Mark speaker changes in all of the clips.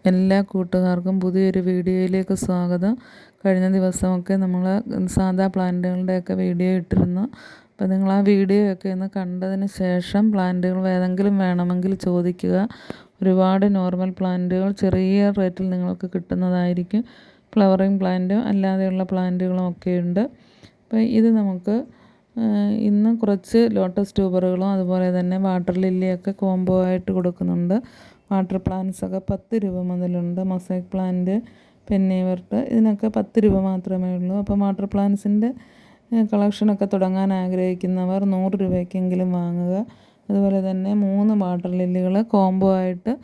Speaker 1: എല്ലാ കൂട്ടുകാർക്കും പുതിയൊരു വീഡിയോയിലേക്ക് സ്വാഗതം. കഴിഞ്ഞ ദിവസമൊക്കെ നമ്മൾ സാധാ പ്ലാന്റുകളുടെയൊക്കെ വീഡിയോ ഇട്ടിരുന്നു. അപ്പോൾ നിങ്ങൾ ആ വീഡിയോ ഒക്കെ ഒന്ന് കണ്ടതിന് ശേഷം പ്ലാന്റുകൾ ഏതെങ്കിലും വേണമെങ്കിൽ ചോദിക്കുക. ഒരുപാട് നോർമൽ പ്ലാന്റുകൾ ചെറിയ റേറ്റിൽ നിങ്ങൾക്ക് കിട്ടുന്നതായിരിക്കും. ഫ്ലവറിങ് പ്ലാന്റും അല്ലാതെയുള്ള പ്ലാന്റുകളും ഒക്കെ ഉണ്ട്. അപ്പോൾ ഇത് നമുക്ക് ഇന്ന് കുറച്ച് ലോട്ടസ് ട്യൂബറുകളും അതുപോലെ തന്നെ വാട്ടർ ലില്ലിയൊക്കെ കോംബോ ആയിട്ട് കൊടുക്കുന്നുണ്ട്. വാട്ടർ പ്ലാന്റ്സൊക്കെ 10 രൂപ മുതലുണ്ട്. മൊസൈക്ക് പ്ലാന്റ്, പെന്നിവർട്ട് ഇതിനൊക്കെ 10 രൂപ മാത്രമേ ഉള്ളൂ. അപ്പം വാട്ടർ പ്ലാന്റ്സിൻ്റെ കളക്ഷനൊക്കെ തുടങ്ങാൻ ആഗ്രഹിക്കുന്നവർ 100 രൂപയ്ക്കെങ്കിലും വാങ്ങുക. അതുപോലെ തന്നെ 3 വാട്ടർ ലില്ലികൾ കോംബോ ആയിട്ട്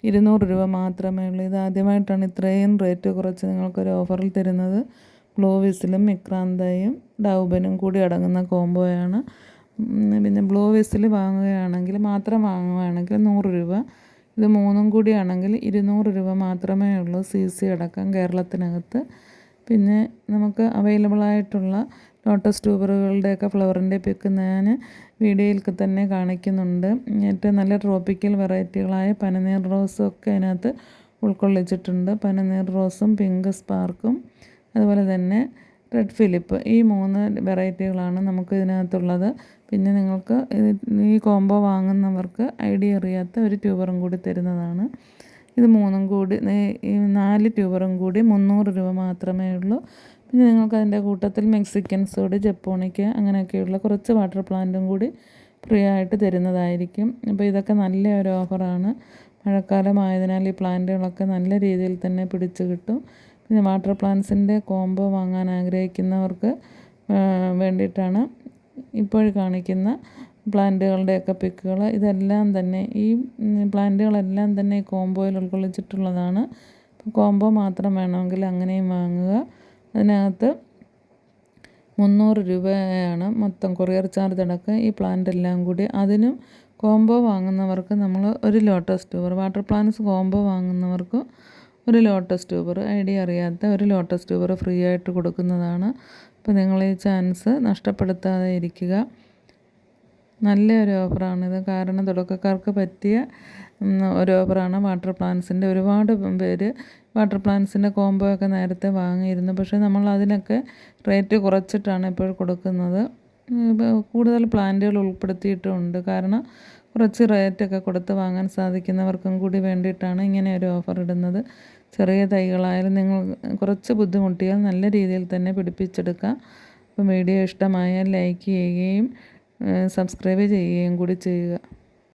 Speaker 1: 200 രൂപ മാത്രമേ ഉള്ളൂ. ഇതാദ്യമായിട്ടാണ് ഇത്രയും റേറ്റ് കുറച്ച് നിങ്ങൾക്കൊരു ഓഫറിൽ തരുന്നത്. ബ്ലൂ വിസിലും മിക്രാന്തയും ഡൗബനും കൂടി അടങ്ങുന്ന കോംബോയാണ്. പിന്നെ ബ്ലൂ വിസിൽ വാങ്ങുകയാണെങ്കിൽ മാത്രം വാങ്ങുകയാണെങ്കിൽ 100 രൂപ. ഇത് 3ഉം കൂടിയാണെങ്കിൽ 200 രൂപ മാത്രമേ ഉള്ളൂ. CC അടക്കം കേരളത്തിനകത്ത്. പിന്നെ നമുക്ക് അവൈലബിളായിട്ടുള്ള ലോട്ടസ് ട്യൂബറുകളുടെയൊക്കെ ഫ്ലവറിൻ്റെ പിക്ക് ഞാൻ വീഡിയോയിൽ തന്നെ കാണിക്കുന്നുണ്ട്. ഏറ്റവും നല്ല ട്രോപ്പിക്കൽ വെറൈറ്റികളായ പനനീർ റോസും ഒക്കെ അതിനകത്ത് ഉൾക്കൊള്ളിച്ചിട്ടുണ്ട്. പനനീർ റോസും പിങ്ക് സ്പാർക്കും അതുപോലെ തന്നെ റെഡ് ഫിലിപ്പ്, ഈ 3 വെറൈറ്റികളാണ് നമുക്ക് ഇതിനകത്തുള്ളത്. പിന്നെ നിങ്ങൾക്ക് ഈ കോംബോ വാങ്ങുന്നവർക്ക് ഐഡിയ അറിയാത്ത ഒരു ട്യൂബറും കൂടി തരുന്നതാണ്. ഇത് 3ഉം കൂടി ഈ 4 ട്യൂബറും കൂടി 300 രൂപ മാത്രമേ ഉള്ളൂ. പിന്നെ നിങ്ങൾക്ക് അതിൻ്റെ കൂട്ടത്തിൽ മെക്സിക്കൻ സോഡ്, ജപ്പോണിക്ക അങ്ങനെയൊക്കെയുള്ള കുറച്ച് വാട്ടർ പ്ലാന്റും കൂടി ഫ്രീ ആയിട്ട് തരുന്നതായിരിക്കും. അപ്പോൾ ഇതൊക്കെ നല്ല ഒരു ഓഫറാണ്. മഴക്കാലമായതിനാൽ ഈ പ്ലാന്റുകളൊക്കെ നല്ല രീതിയിൽ തന്നെ പിടിച്ചു കിട്ടും. പിന്നെ വാട്ടർ പ്ലാന്റ്സിൻ്റെ കോംബോ വാങ്ങാൻ ആഗ്രഹിക്കുന്നവർക്ക് വേണ്ടിയിട്ടാണ് ഇപ്പോൾ കാണിക്കുന്ന പ്ലാന്റുകളുടെയൊക്കെ പിക്കുകൾ. ഇതെല്ലാം തന്നെ ഈ പ്ലാന്റുകളെല്ലാം തന്നെ ഈ കോംബോയിൽ ഉൾക്കൊള്ളിച്ചിട്ടുള്ളതാണ്. കോംബോ മാത്രം വേണമെങ്കിൽ അങ്ങനെയും വാങ്ങുക. അതിനകത്ത് 300 രൂപയാണ് മൊത്തം കൊറിയർ ചാർജ് അടക്കം ഈ പ്ലാന്റ് എല്ലാം കൂടി. അതിനും കോംബോ വാങ്ങുന്നവർക്ക് നമ്മൾ ഒരു lotus tuber, water plants combo വാങ്ങുന്നവർക്ക് ഒരു ലോട്ടസ് ട്യൂബർ, ഐഡിയ അറിയാത്ത ഒരു ലോട്ടസ് ട്യൂബർ ഫ്രീ ആയിട്ട് കൊടുക്കുന്നതാണ്. അപ്പോൾ നിങ്ങൾ ഈ ചാൻസ് നഷ്ടപ്പെടുത്താതെ ഇരിക്കുക. നല്ലൊരു ഓഫറാണിത്. കാരണം തുടക്കക്കാർക്ക് പറ്റിയ ഒരു ഓഫറാണ്. വാട്ടർ പ്ലാന്റ്സിൻ്റെ ഒരുപാട് പേര് വാട്ടർ പ്ലാന്റ്സിൻ്റെ കോംബോ ഒക്കെ നേരത്തെ വാങ്ങിയിരുന്നു. പക്ഷേ നമ്മൾ അതിനൊക്കെ റേറ്റ് കുറച്ചിട്ടാണ് ഇപ്പോൾ കൊടുക്കുന്നത്. കൂടുതൽ പ്ലാന്റുകൾ ഉൾപ്പെടുത്തിയിട്ടുമുണ്ട്. കാരണം കുറച്ച് റേറ്റൊക്കെ കൊടുത്ത് വാങ്ങാൻ സാധിക്കുന്നവർക്കും കൂടി വേണ്ടിയിട്ടാണ് ഇങ്ങനെ ഒരു ഓഫർ ഇടുന്നത്. ചെറിയ തൈകളായാലും നിങ്ങൾ കുറച്ച് ബുദ്ധിമുട്ടിയാൽ നല്ല രീതിയിൽ തന്നെ പിടിപ്പിച്ചെടുക്കാം. അപ്പോൾ വീഡിയോ ഇഷ്ടമായാൽ ലൈക്ക് ചെയ്യുകയും സബ്സ്ക്രൈബ് ചെയ്യുകയും കൂടി ചെയ്യുക.